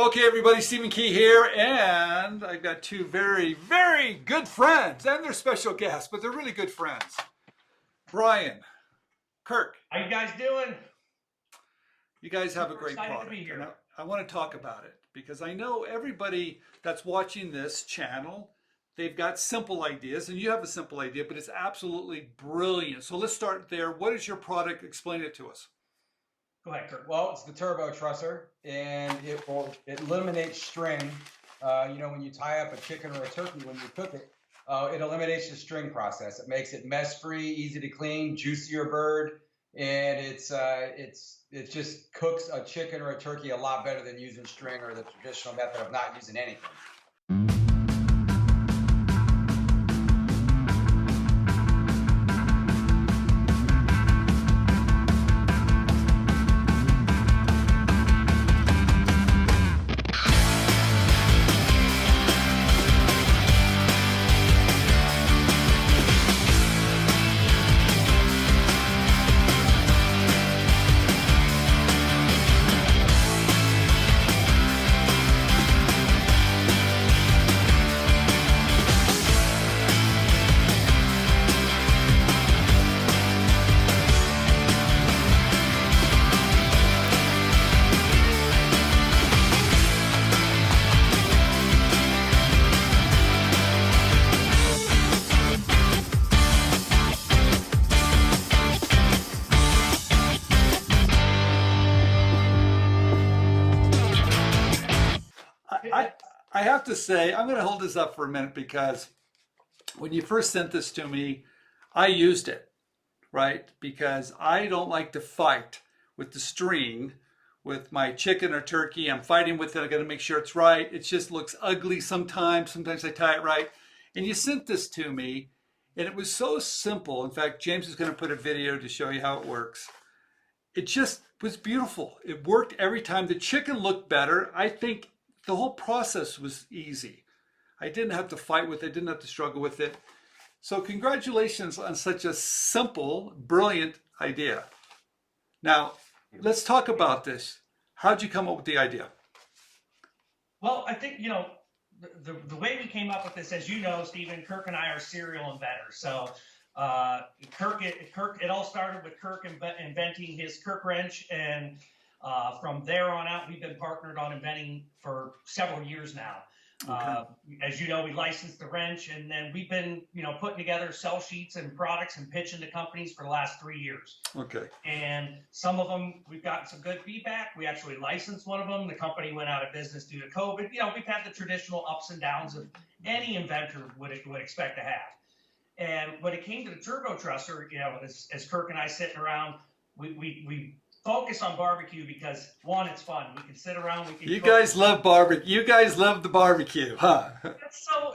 Okay, everybody, Stephen Key here, and I've got two very, very good friends, and they're special guests, but they're really good friends. Brian, Kirk. How you guys doing? You guys have a Super great excited product, to be here. and I want to talk about it because I know everybody that's watching this channel, they've got simple ideas, and you have a simple idea, but it's absolutely brilliant. So let's start there. What is your product? Explain it to us. Go ahead, Kurt. Well, it's the turbo trusser, and it eliminates string. When you tie up a chicken or a turkey when you cook it, it eliminates the string process. It makes it mess-free, easy to clean, juicier bird, and it just cooks a chicken or a turkey a lot better than using string or the traditional method of not using anything. I have to say, I'm going to hold this up for a minute because when you first sent this to me, I used it, right? Because I don't like to fight with the string with my chicken or turkey. I'm fighting with it. I got to make sure it's right. It just looks ugly sometimes. Sometimes I tie it right. And you sent this to me, and it was so simple. In fact, James is going to put a video to show you how it works. It just was beautiful. It worked every time. The chicken looked better. I think the whole process was easy. I didn't have to fight with it, didn't have to struggle with it. So congratulations on such a simple, brilliant idea. Now, let's talk about this. How'd you come up with the idea? Well, I think, the way we came up with this, as you know, Stephen, Kirk and I are serial inventors. So it all started with Kirk inventing his Kirk wrench, and from there on out, we've been partnered on inventing for several years now. Okay. As you know, we licensed the wrench, and then we've been, putting together sell sheets and products and pitching to companies for the last 3 years. Okay. And some of them, we've gotten some good feedback. We actually licensed one of them. The company went out of business due to COVID. We've had the traditional ups and downs of any inventor would expect to have. And when it came to the turbo trusser, as Kirk and I sitting around, we focus on barbecue because, one, it's fun. We can sit around. We can. You guys love barbecue. You guys love the barbecue, huh? So,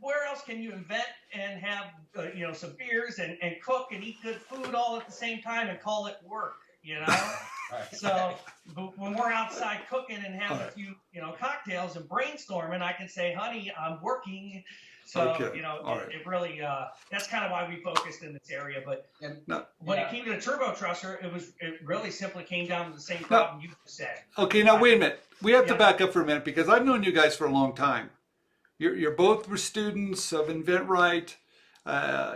where else can you invent and have, some beers and cook and eat good food all at the same time and call it work, So when we're outside cooking and having a few, cocktails and brainstorming, I can say, honey, I'm working. So, Okay. It really, that's kind of why we focused in this area. But when it came to the turbo trusser, it really simply came down to the same problem you just said. Okay, now wait a minute. We have to back up for a minute because I've known you guys for a long time. You're both were students of inventRight.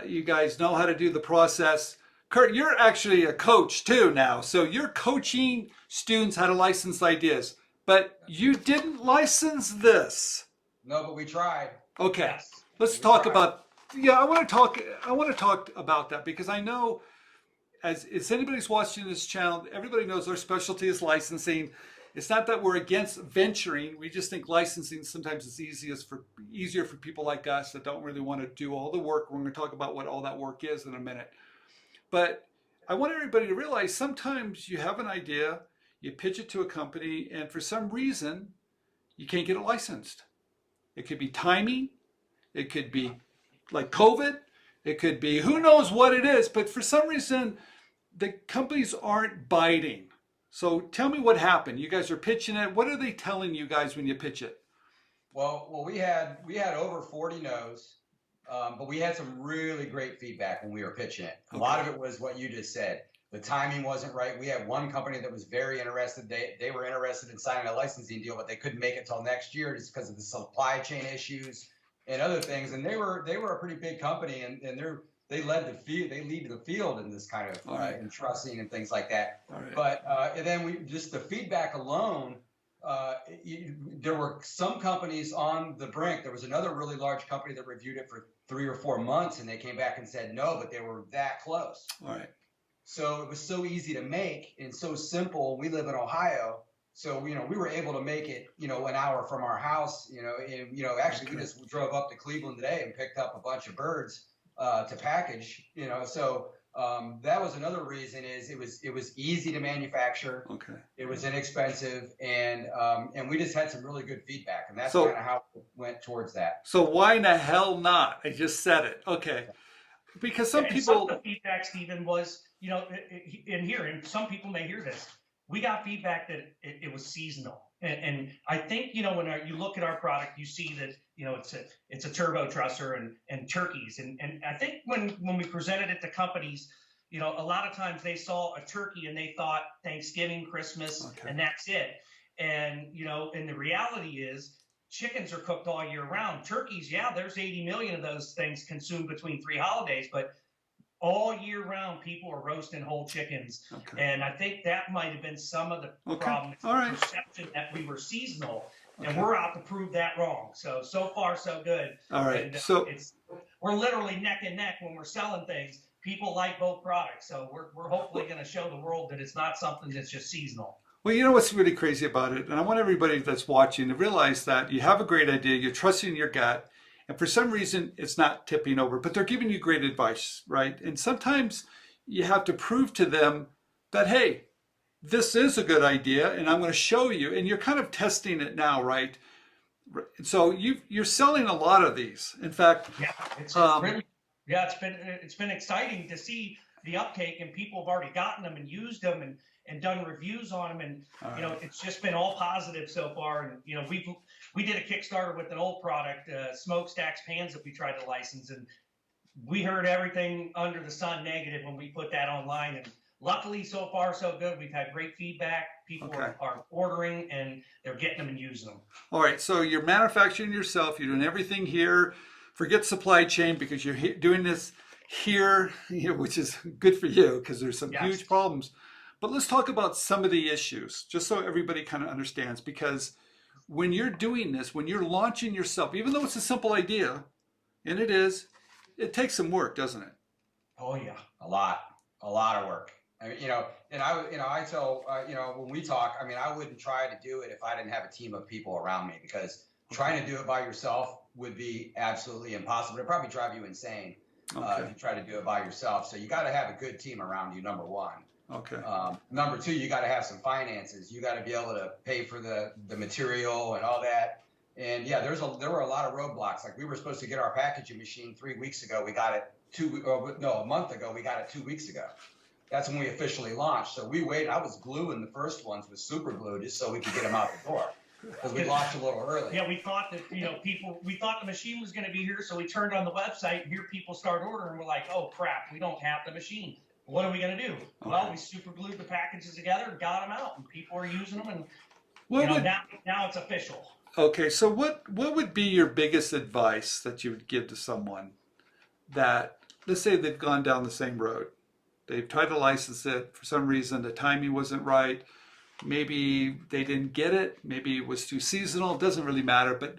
You guys know how to do the process. Kurt, you're actually a coach too now. So you're coaching students how to license ideas. But you didn't license this. No, but we tried. Okay. Yes. Let's talk about, I want to talk about that because I know as anybody's watching this channel, everybody knows our specialty is licensing. It's not that we're against venturing. We just think licensing sometimes is easier for people like us that don't really want to do all the work. We're going to talk about what all that work is in a minute. But I want everybody to realize sometimes you have an idea, you pitch it to a company, and for some reason, you can't get it licensed. It could be timing. It could be like COVID. It could be who knows what it is. But for some reason, the companies aren't biting. So tell me what happened. You guys are pitching it. What are they telling you guys when you pitch it? Well, we had over 40 no's, but we had some really great feedback when we were pitching it. A lot of it was what you just said. The timing wasn't right. We had one company that was very interested. They were interested in signing a licensing deal, but they couldn't make it till next year just because of the supply chain issues and other things. And they were a pretty big company, and they lead the field in this kind of in trussing and things like that. But and then the feedback alone. There were some companies on the brink. There was another really large company that reviewed it for 3 or 4 months, and they came back and said no, but they were that close. All right. So it was so easy to make and so simple. We live in Ohio, so we were able to make it an hour from our house. And actually we just drove up to Cleveland today and picked up a bunch of birds to package. So that was another reason is it was easy to manufacture. Okay. It was inexpensive, and we just had some really good feedback, and that's kind of how it went towards that. So why in the hell not? I just said it. Okay. Because some people. Some of the feedback, Stephen, was and some people may hear this. We got feedback that it was seasonal, and I think when you look at our product, you see that it's a turbo trusser and turkeys, and I think when we presented it to companies, a lot of times they saw a turkey and they thought Thanksgiving, Christmas, and that's it. And and the reality is chickens are cooked all year round. Turkeys, yeah, there's 80 million of those things consumed between 3 holidays, but all year round, people are roasting whole chickens. Okay. And I think that might have been some of the problem. All right. Perception that we were seasonal, and we're out to prove that wrong. So far, so good. All right. And, so we're literally neck and neck when we're selling things. People like both products. So we're hopefully going to show the world that it's not something that's just seasonal. Well, you know what's really crazy about it? And I want everybody that's watching to realize that you have a great idea, you're trusting your gut, and for some reason it's not tipping over, but they're giving you great advice, right? And sometimes you have to prove to them that, hey, this is a good idea and I'm going to show you, and you're kind of testing it now, right? So you're selling a lot of these. In fact, it's been exciting to see the uptake, and people have already gotten them and used them and done reviews on them, and it's just been all positive so far. And we did a Kickstarter with an old product, smokestacks pans, that we tried to license, and we heard everything under the sun negative when we put that online. And luckily, so far so good. We've had great feedback. People are ordering, and they're getting them and using them. All right, so you're manufacturing yourself. You're doing everything here. Forget supply chain, because you're doing this here, which is good for you because there's some huge problems. But let's talk about some of the issues, just so everybody kind of understands, because when you're doing this, when you're launching yourself, even though it's a simple idea, and it takes some work, doesn't it? Oh yeah, a lot of work. I mean, and I tell, when we talk, I mean, I wouldn't try to do it if I didn't have a team of people around me, because trying to do it by yourself would be absolutely impossible. It'd probably drive you insane if you try to do it by yourself. So you got to have a good team around you, number one. Okay. Number two, you got to have some finances. You got to be able to pay for the material and all that. And yeah, there were a lot of roadblocks. Like, we were supposed to get our packaging machine 3 weeks ago. We got it a month ago. We got it 2 weeks ago. That's when we officially launched. So we waited. I was gluing the first ones with super glue just so we could get them out the door, because we launched a little early. Yeah, we thought that we thought the machine was going to be here, so we turned on the website, and here people start ordering. We're like, oh crap, we don't have the machine. What are we going to do? Well, we super glued the packages together and got them out, and people are using them, and now it's official. Okay, so what would be your biggest advice that you would give to someone that, let's say they've gone down the same road, they've tried to license it, for some reason the timing wasn't right, maybe they didn't get it, maybe it was too seasonal, it doesn't really matter, but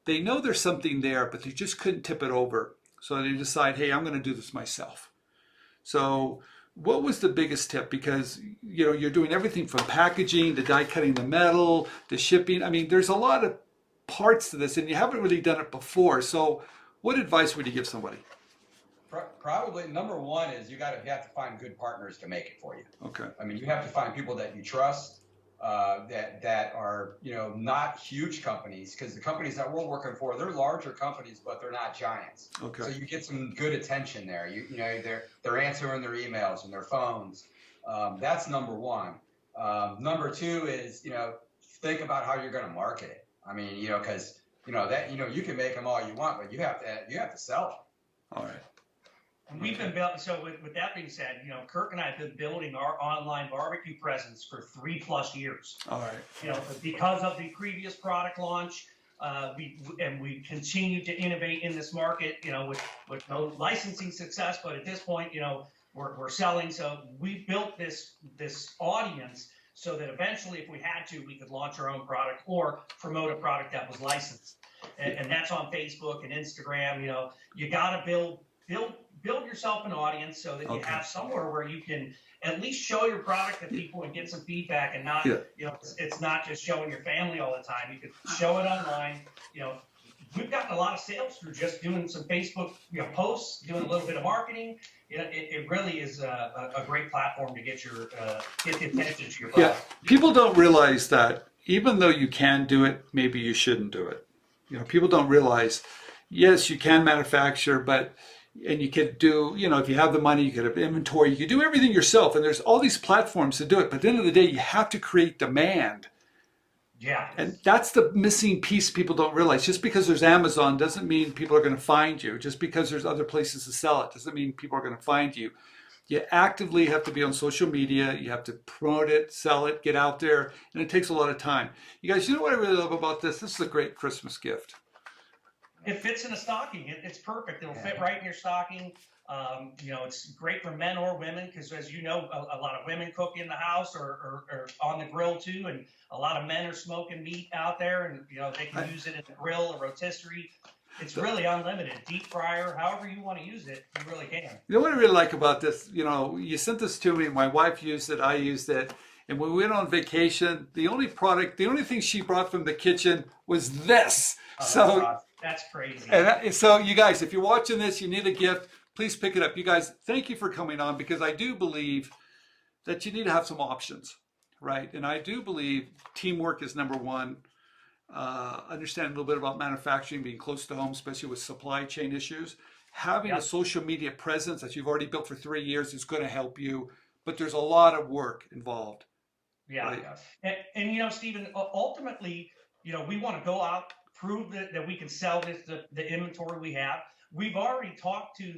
they know there's something there, but they just couldn't tip it over, so they decide, hey, I'm going to do this myself. So what was the biggest tip? Because you're doing everything from packaging to die cutting the metal to shipping. I mean, there's a lot of parts to this, and you haven't really done it before. So what advice would you give somebody? Probably number one is you have to find good partners to make it for you. Okay. I mean, you have to find people that you trust, that are not huge companies, because the companies that we're working for, they're larger companies, but they're not giants. Okay. So you get some good attention there. They're answering their emails and their phones. That's number one. Number two is think about how you're going to market it. I mean, because you can make them all you want, but you have to sell them. All right. And we've been building, so with that being said, Kirk and I have been building our online barbecue presence for 3+ years. All right. Because of the previous product launch, we continue to innovate in this market, with no licensing success, but at this point, we're selling. So we built this audience so that eventually, if we had to, we could launch our own product or promote a product that was licensed. And that's on Facebook and Instagram. You got to build yourself an audience so that you have somewhere where you can at least show your product to people and get some feedback, and not, it's not just showing your family all the time. You could show it online. We've gotten a lot of sales through just doing some Facebook, posts, doing a little bit of marketing. It really is a great platform to get the attention to your product. Yeah, people don't realize that even though you can do it, maybe you shouldn't do it. People don't realize, yes, you can manufacture, and you could do, if you have the money, you could have inventory, you could do everything yourself, and there's all these platforms to do it. But at the end of the day, you have to create demand. Yeah. And that's the missing piece people don't realize. Just because there's Amazon doesn't mean people are going to find you. Just because there's other places to sell it doesn't mean people are going to find you. You actively have to be on social media. You have to promote it, sell it, get out there, and it takes a lot of time. You guys, you know what I really love about this? This is a great Christmas gift. It fits in a stocking. It's perfect. It'll fit right in your stocking. It's great for men or women because, as you know, a lot of women cook in the house or on the grill too, and a lot of men are smoking meat out there, and they can use it in the grill or rotisserie. It's really unlimited. Deep fryer, however you want to use it, you really can. You know what I really like about this? You sent this to me. My wife used it. I used it. And when we went on vacation, the only thing she brought from the kitchen was this. That's crazy. And so you guys, if you're watching this, you need a gift, please pick it up. You guys, thank you for coming on, because I do believe that you need to have some options, right? And I do believe teamwork is number one. Understand a little bit about manufacturing, being close to home, especially with supply chain issues. Having a social media presence that you've already built for 3 years is going to help you, but there's a lot of work involved. Yeah. Right? And Stephen, ultimately, we want to go out, prove that we can sell the inventory we have. We've already talked to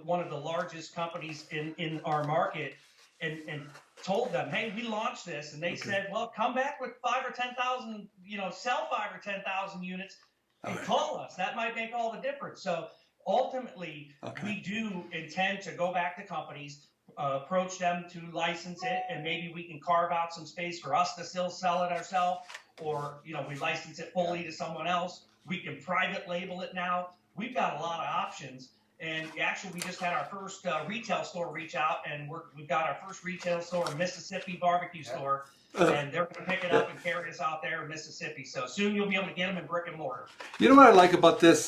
one of the largest companies in our market and told them, hey, we launched this, and they said, well, come back with 5,000 or 10,000, sell 5,000 or 10,000 units and call us. That might make all the difference. So ultimately, we do intend to go back to companies, approach them to license it, and maybe we can carve out some space for us to still sell it ourselves, or we license it fully to someone else. We can private label it now. We've got a lot of options. And actually, we just had our first retail store reach out, and we've got our first retail store, Mississippi barbecue store, and they're going to pick it up and carry us out there in Mississippi. So soon you'll be able to get them in brick and mortar. You know what I like about this?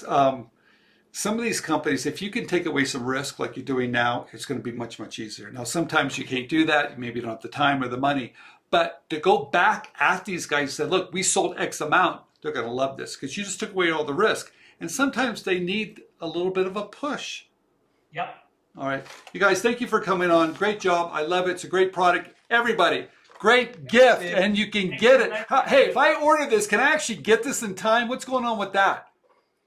Some of these companies, if you can take away some risk like you're doing now, it's going to be much, much easier. Now, sometimes you can't do that. Maybe you don't have the time or the money. But to go back at these guys and say, look, we sold X amount, they're going to love this because you just took away all the risk. And sometimes they need a little bit of a push. Yep. All right. You guys, thank you for coming on. Great job. I love it. It's a great product. Everybody, great gift. And you can get it. Hey, if I order this, can I actually get this in time? What's going on with that?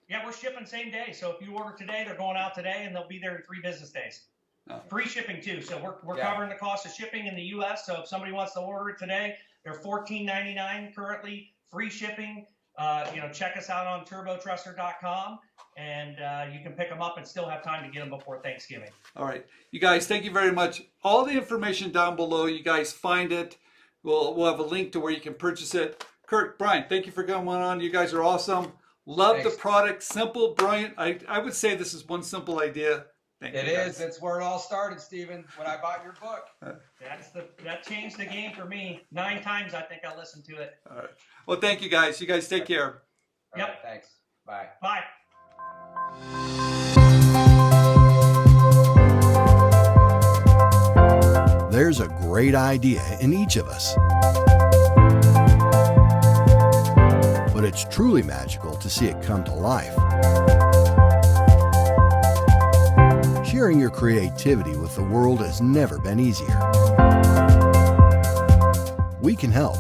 Yeah, we're shipping same day. So if you order today, they're going out today, and they'll be there in 3 business days. Free shipping too. So we're covering the cost of shipping in the U.S. So if somebody wants to order it today, they're $14.99 currently. Free shipping. Check us out on turbotrusser.com, and you can pick them up and still have time to get them before Thanksgiving. All right. You guys, thank you very much. All the information down below. You guys find it. We'll have a link to where you can purchase it. Kurt, Brian, thank you for coming on. You guys are awesome. Love the product. Simple, brilliant. I would say this is one simple idea. Thank you, guys. That's where it all started, Stephen, when I bought your book. That changed the game for me. 9 times I think I listened to it. All right. Well, thank you, guys. You guys take care. Yep. Right, thanks. Bye. Bye. There's a great idea in each of us. But it's truly magical to see it come to life. Sharing your creativity with the world has never been easier. We can help.